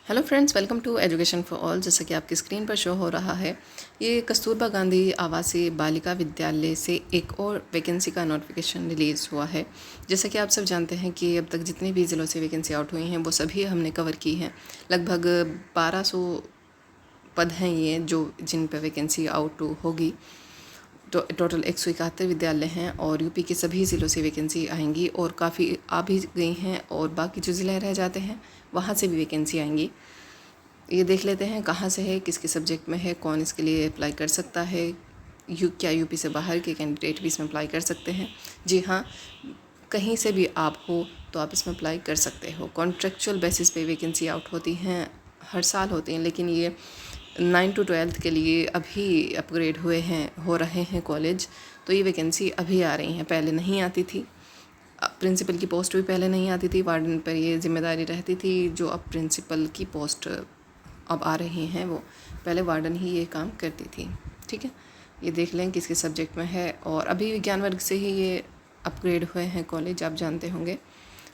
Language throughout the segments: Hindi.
Hello friends, welcome to education for all. जैसा कि आपकी स्क्रीन पर शो हो रहा है, ये कस्तूरबा गांधी आवासीय बालिका विद्यालय से एक और वैकेंसी का नोटिफिकेशन रिलीज़ हुआ है। जैसा कि आप सब जानते हैं कि अब तक जितने भी ज़िलों से वैकेंसी आउट हुई हैं वो सभी हमने कवर की हैं। लगभग 1200 पद हैं ये जो जिन पर वैकेंसी आउट होगी। तो टोटल 171 विद्यालय हैं और यूपी के सभी ज़िलों से वैकेंसी आएंगी और काफ़ी आ भी गई हैं और बाकी जो ज़िले रह जाते हैं वहाँ से भी वैकेंसी आएंगी। ये देख लेते हैं कहाँ से है, किसके सब्जेक्ट में है, कौन इसके लिए अप्लाई कर सकता है। क्या यूपी से बाहर के कैंडिडेट भी इसमें अप्लाई कर सकते हैं? जी हाँ, कहीं से भी आप हो तो आप इसमें अप्लाई कर सकते हो। कॉन्ट्रेक्चुअल बेसिस पे वैकेंसी आउट होती हैं, हर साल होती हैं, लेकिन ये 9 to 12 के लिए अभी अपग्रेड हो रहे हैं कॉलेज। तो ये वैकेंसी अभी आ रही हैं, पहले नहीं आती थी। प्रिंसिपल की पोस्ट भी पहले नहीं आती थी, वार्डन पर ये जिम्मेदारी रहती थी। जो अब प्रिंसिपल की पोस्ट अब आ रही हैं वो पहले वार्डन ही ये काम करती थी। ठीक है, ये देख लें किसके सब्जेक्ट में है। और अभी विज्ञान वर्ग से ही ये अपग्रेड हुए हैं कॉलेज, आप जानते होंगे।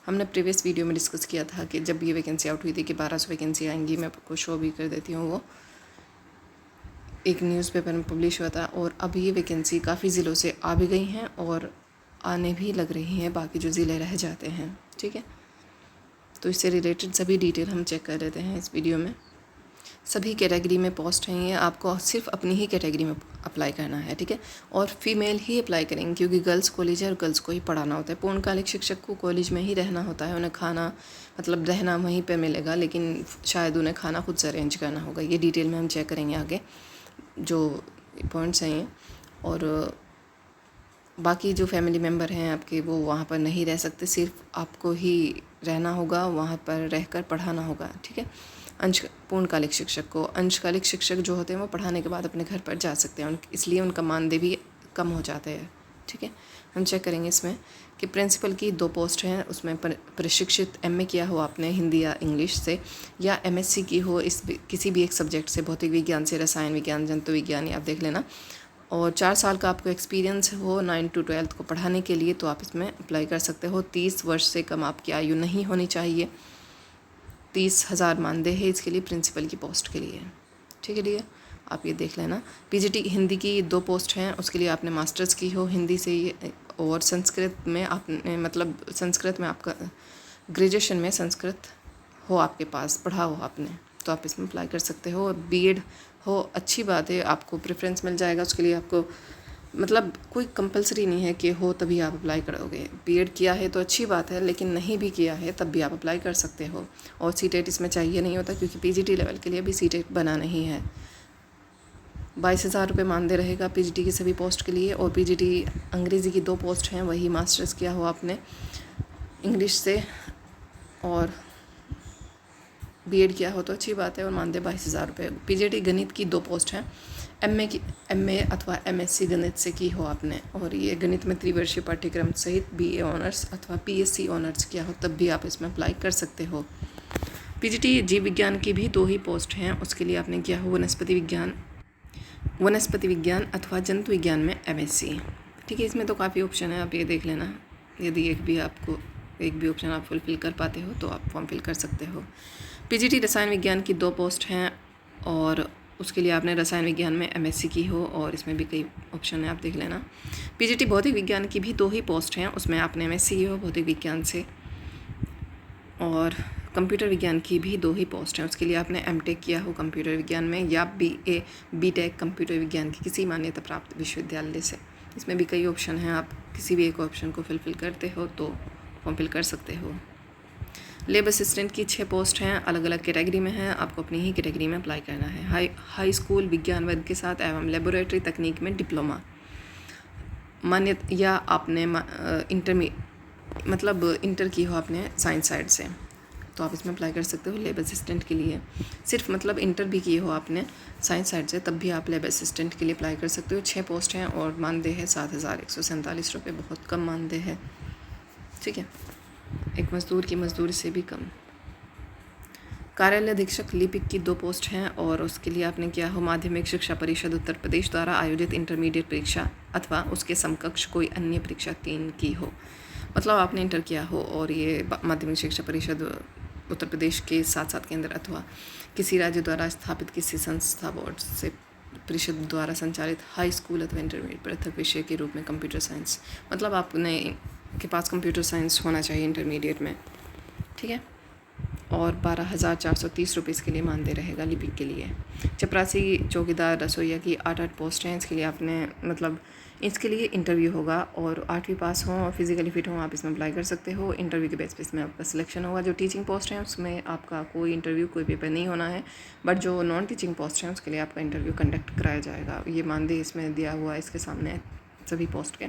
हमने प्रीवियस वीडियो में डिस्कस किया था कि जब ये वैकेंसी आउट हुई थी कि 1200 वैकेंसी आएंगी। मैं आपको शो भी कर देती हूँ, वो एक न्यूज़पेपर में पब्लिश हुआ था। और अब ये वैकेंसी काफ़ी ज़िलों से आ भी गई हैं और आने भी लग रही हैं, बाकी जो ज़िले रह जाते हैं। ठीक है, तो इससे रिलेटेड सभी डिटेल हम चेक कर लेते हैं इस वीडियो में। सभी कैटेगरी में पोस्ट हैं, ये आपको सिर्फ अपनी ही कैटेगरी में अप्लाई करना है। ठीक है, और फीमेल ही अप्लाई करेंगे क्योंकि गर्ल्स कॉलेज है और गर्ल्स को ही पढ़ाना होता है। पूर्णकालिक शिक्षक को कॉलेज में ही रहना होता है, उन्हें खाना मतलब रहना वहीं पे मिलेगा, लेकिन शायद उन्हें खाना खुद से अरेंज करना होगा। ये डिटेल में हम चेक करेंगे आगे, जो पॉइंट्स हैं ये। और बाकी जो फैमिली मेम्बर हैं आपके वो वहाँ पर नहीं रह सकते, सिर्फ आपको ही रहना होगा, वहाँ पर रहकर पढ़ाना होगा। ठीक है, पूर्णकालिक शिक्षक को, अंशकालिक शिक्षक जो होते हैं वो पढ़ाने के बाद अपने घर पर जा सकते हैं, इसलिए उनका मानदेय भी कम हो जाते हैं। ठीक है, हम चेक करेंगे इसमें कि प्रिंसिपल की 2 पोस्ट हैं, उसमें प्रशिक्षित MA किया हो आपने हिंदी या इंग्लिश से, या MSc की हो किसी भी एक सब्जेक्ट से, भौतिक विज्ञान से, रसायन विज्ञान, जंतु विज्ञान, आप देख लेना। और 4 साल का आपको एक्सपीरियंस हो 9 to 12 को पढ़ाने के लिए, तो आप इसमें अप्लाई कर सकते हो। 30 वर्ष से कम आपकी आयु नहीं होनी चाहिए। 30,000 मानदेय है इसके लिए, प्रिंसिपल की पोस्ट के लिए। ठीक है डियर, आप ये देख लेना। PGT हिंदी की 2 पोस्ट हैं, उसके लिए आपने मास्टर्स की हो हिंदी से, और संस्कृत में आपने मतलब संस्कृत में आपका ग्रेजुएशन में संस्कृत हो आपके पास, पढ़ा हो आपने, तो आप इसमें अप्लाई कर सकते हो। और BEd हो, अच्छी बात है, आपको प्रेफरेंस मिल जाएगा। उसके लिए आपको मतलब कोई कंपलसरी नहीं है कि हो तभी आप अप्लाई करोगे। BEd किया है तो अच्छी बात है, लेकिन नहीं भी किया है तब भी आप अप्लाई कर सकते हो। और CTET इसमें चाहिए नहीं होता क्योंकि PGT लेवल के लिए भी CTET बना नहीं है। 22,000 रुपये मानदेय रहेगा PGT की सभी पोस्ट के लिए। और PGT अंग्रेज़ी की 2 पोस्ट हैं, वही मास्टर्स किया हो आपने इंग्लिश से और BEd किया हो तो अच्छी बात है, और मानदेय 22,000 रुपये। PGT गणित की 2 पोस्ट हैं, MA अथवा MSc गणित से की हो आपने, और ये गणित में त्रिवर्षीय पाठ्यक्रम सहित BA ऑनर्स अथवा PSc ऑनर्स किया हो, तब भी आप इसमें अप्लाई कर सकते हो। PGT जीव विज्ञान की भी 2 ही पोस्ट हैं, उसके लिए आपने किया हो वनस्पति विज्ञान अथवा जंतु विज्ञान में MSc। ठीक है, इसमें तो काफ़ी ऑप्शन है, आप ये देख लेना। यदि एक भी ऑप्शन आप फुलफ़िल कर पाते हो तो आप फॉर्म फिल कर सकते हो। PGT रसायन विज्ञान की 2 पोस्ट हैं, और उसके लिए आपने रसायन विज्ञान में MSc की हो, और इसमें भी कई ऑप्शन है, आप देख लेना। PGT भौतिक विज्ञान की भी 2 ही पोस्ट हैं, उसमें आपने MSc की हो भौतिक विज्ञान से। और कंप्यूटर विज्ञान की भी 2 ही पोस्ट हैं, उसके लिए आपने MTech किया हो कंप्यूटर विज्ञान में, या BA BTech कंप्यूटर विज्ञान की किसी मान्यता प्राप्त विश्वविद्यालय से। इसमें भी कई ऑप्शन हैं, आप किसी भी एक ऑप्शन को फिलफिल करते हो तो फॉर्म फिल कर सकते हो। लेब असिस्टेंट की 6 पोस्ट हैं, अलग अलग कैटेगरी में हैं, आपको अपनी ही कैटेगरी में अप्लाई करना है। हाई स्कूल विज्ञान वर्ग के साथ एवं लेबोरेटरी तकनीक में डिप्लोमा मान्यता, या आपने इंटर की हो आपने साइंस साइड से, तो आप इसमें अप्लाई कर सकते हो लेब असिस्टेंट के लिए। सिर्फ मतलब इंटर भी किए हो आपने साइंस साइड से, तब भी आप लेब असिस्टेंट के लिए अप्लाई कर सकते हो। 6 पोस्ट हैं और मानदेय है 7,147 रुपये, बहुत कम मानदेय है। ठीक है, एक मज़दूर की मज़दूरी से भी कम। कार्यालय अधीक्षक लिपिक की 2 पोस्ट हैं, और उसके लिए आपने किया हो माध्यमिक शिक्षा परिषद उत्तर प्रदेश द्वारा आयोजित इंटरमीडिएट परीक्षा अथवा उसके समकक्ष कोई अन्य परीक्षा 3 की हो। मतलब आपने इंटर किया हो और ये माध्यमिक शिक्षा परिषद उत्तर प्रदेश के साथ साथ केंद्र अथवा किसी राज्य द्वारा स्थापित किसी संस्था बोर्ड से परिषद द्वारा संचालित हाई स्कूल अथवा इंटरमीडिएट पृथक विषय के रूप में कंप्यूटर साइंस, मतलब आपने के पास कंप्यूटर साइंस होना चाहिए इंटरमीडिएट में, ठीक है। और 12,430 रुपये इसके लिए मानदेय रहेगा लिपिक के लिए। चपरासी, चौकीदार, रसोइया की 8 पोस्ट हैं। इसके लिए आपने मतलब इसके लिए इंटरव्यू होगा और 8वीं पास हो और फिज़िकली फिट हो आप इसमें अप्लाई कर सकते हो। इंटरव्यू के बेसिस में आपका सिलेक्शन होगा। जो टीचिंग पोस्ट हैं उसमें आपका कोई इंटरव्यू कोई पेपर नहीं होना है, बट जो नॉन टीचिंग पोस्ट हैं उसके लिए आपका इंटरव्यू कंडक्ट कराया जाएगा। ये मानदेय इसमें दिया हुआ है इसके सामने सभी पोस्ट के,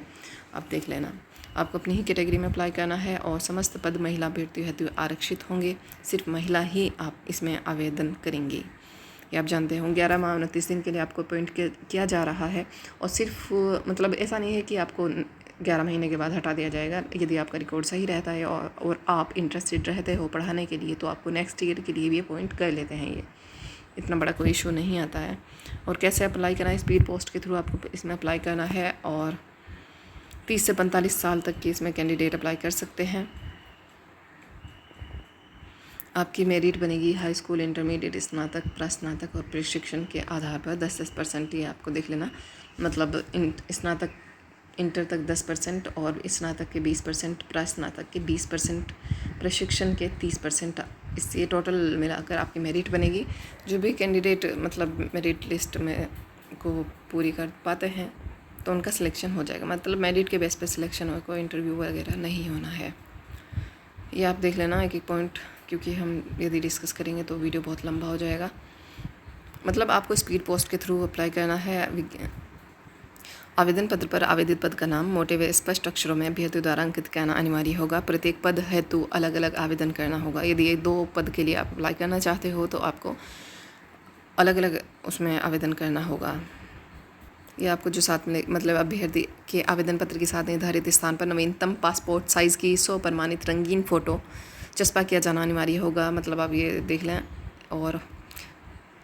आप देख लेना। आपको अपनी ही कैटेगरी में अप्लाई करना है और समस्त पद महिला अभ्यर्थियों हेतु आरक्षित होंगे। सिर्फ महिला ही आप इसमें आवेदन करेंगी, ये आप जानते हो। 11 माह 29 दिन के लिए आपको अपॉइंट किया जा रहा है और सिर्फ मतलब ऐसा नहीं है कि आपको 11 महीने के बाद हटा दिया जाएगा। यदि आपका रिकॉर्ड सही रहता है और आप इंटरेस्टेड रहते हो पढ़ाने के लिए तो आपको नेक्स्ट ईयर के लिए भी अपॉइंट कर लेते हैं। ये इतना बड़ा कोई इशू नहीं आता है। और कैसे अप्लाई करना है, स्पीड पोस्ट के थ्रू आपको इसमें अप्लाई करना है और 30 से 45 साल तक के इसमें कैंडिडेट अप्लाई कर सकते हैं। आपकी मेरिट बनेगी हाई स्कूल, इंटरमीडिएट, स्नातक, प्रस्नातक और प्रशिक्षण के आधार पर 10% ये आपको देख लेना, मतलब स्नातक इंटर तक 10% और स्नातक के 20%, प्रस्नातक के 20%, प्रशिक्षण के 30%। इससे टोटल मिलाकर आपकी मेरिट बनेगी। जो भी कैंडिडेट मतलब मेरिट लिस्ट में को पूरी कर पाते हैं तो उनका सिलेक्शन हो जाएगा, मतलब मेरिट के बेस पे सिलेक्शन हो, कोई इंटरव्यू वगैरह नहीं होना है। ये आप देख लेना एक एक पॉइंट, क्योंकि हम यदि डिस्कस करेंगे तो वीडियो बहुत लंबा हो जाएगा। मतलब आपको स्पीड पोस्ट के थ्रू अप्लाई करना है। आवेदन पत्र पर आवेदित पद का नाम मोटे व स्पष्ट अक्षरों में अभ्यर्थी द्वारा अंकित करना अनिवार्य होगा। प्रत्येक पद हेतु अलग अलग आवेदन करना होगा। यदि ये 2 पद के लिए आप अप्लाई करना चाहते हो तो आपको अलग अलग उसमें आवेदन करना होगा। ये आपको जो साथ में मतलब अभ्यर्थी के आवेदन पत्र के साथ निर्धारित स्थान पर नवीनतम पासपोर्ट साइज़ की 100 प्रमाणित रंगीन फ़ोटो चस्पा किया जाना अनिवार्य होगा। मतलब आप ये देख लें। और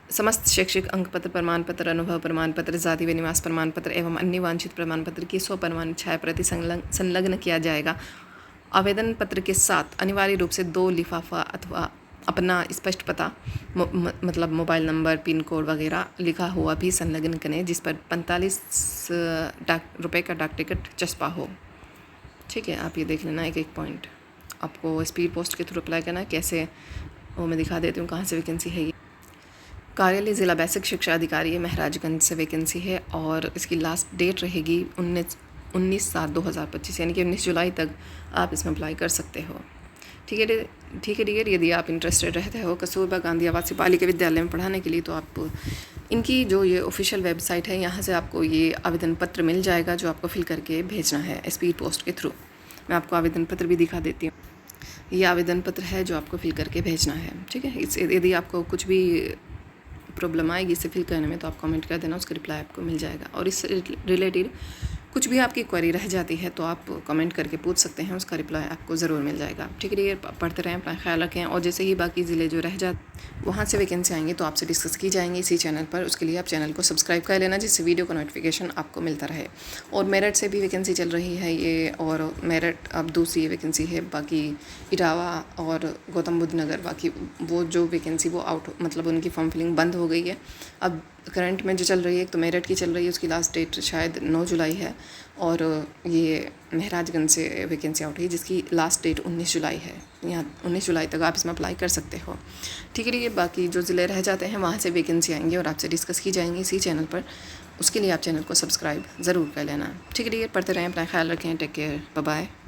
समस्त शैक्षिक अंक पत्र, प्रमाण पत्र, अनुभव प्रमाण पत्र, जाति व निवास प्रमाण पत्र एवं अन्य वांछित प्रमाण पत्र की 100 प्रमाणित छाया प्रति संलग्न किया जाएगा। आवेदन पत्र के साथ अनिवार्य रूप से 2 लिफाफा अथवा अपना स्पष्ट पता मतलब मोबाइल नंबर, पिन कोड वगैरह लिखा हुआ भी संलग्न करें, जिस पर 45 रुपये का डाक टिकट चस्पा हो। ठीक है, आप ये देख लेना एक एक पॉइंट। आपको स्पीड पोस्ट के थ्रू अप्लाई करना है। कैसे वो मैं दिखा देती हूँ कहाँ से वैकेंसी है। ये कार्यालय ज़िला बेसिक शिक्षा अधिकारी महराजगंज से वैकेंसी है और इसकी लास्ट डेट रहेगी 19/7/2025, यानी कि 19 जुलाई तक आप इसमें अप्लाई कर सकते हो। ठीक है डियर, यदि आप इंटरेस्टेड रहते हो कस्तूरबा गांधी आवासीय बालिका विद्यालय में पढ़ाने के लिए तो आप इनकी जो ये ऑफिशियल वेबसाइट है यहाँ से आपको ये आवेदन पत्र मिल जाएगा जो आपको फिल करके भेजना है स्पीड पोस्ट के थ्रू। मैं आपको आवेदन पत्र भी दिखा देती हूँ। ये आवेदन पत्र है जो आपको फिल करके भेजना है। ठीक है, यदि आपको कुछ भी प्रॉब्लम आएगी इसे फिल करने में तो आप कमेंट कर देना, उसका रिप्लाई आपको मिल जाएगा। और इससे रिलेटेड कुछ भी आपकी क्वेरी रह जाती है तो आप कमेंट करके पूछ सकते हैं, उसका रिप्लाई आपको ज़रूर मिल जाएगा। ठीक है, ये पढ़ते रहें, अपना ख्याल रखें। और जैसे ही बाकी ज़िले जो रह जाते वहाँ से वैकेंसी आएंगे तो आपसे डिस्कस की जाएंगी इसी चैनल पर। उसके लिए आप चैनल को सब्सक्राइब कर लेना जिससे वीडियो का नोटिफिकेशन आपको मिलता रहे। और मेरठ से भी वैकेंसी चल रही है ये, और मेरठ अब दूसरी वैकेंसी है। बाकी इटावा और गौतम बुद्ध नगर बाकी वो जो वैकेंसी वो आउट मतलब उनकी फॉर्म फिलिंग बंद हो गई है। अब करंट में जो चल रही है एक तो मेरठ की चल रही है, उसकी लास्ट डेट शायद 9 जुलाई है। और ये महराजगंज से वैकेंसी आउट है जिसकी लास्ट डेट 19 जुलाई है। यहाँ 19 जुलाई तक आप इसमें अप्लाई कर सकते हो। ठीक है, ये बाकी जो ज़िले रह जाते हैं वहाँ से वैकेंसी आएंगी और आपसे डिस्कस की जाएंगी इसी चैनल पर। उसके लिए आप चैनल को सब्सक्राइब ज़रूर कर लेना। ठीक है, पढ़ते रहें, अपना ख्याल रखें। Take care, bye bye.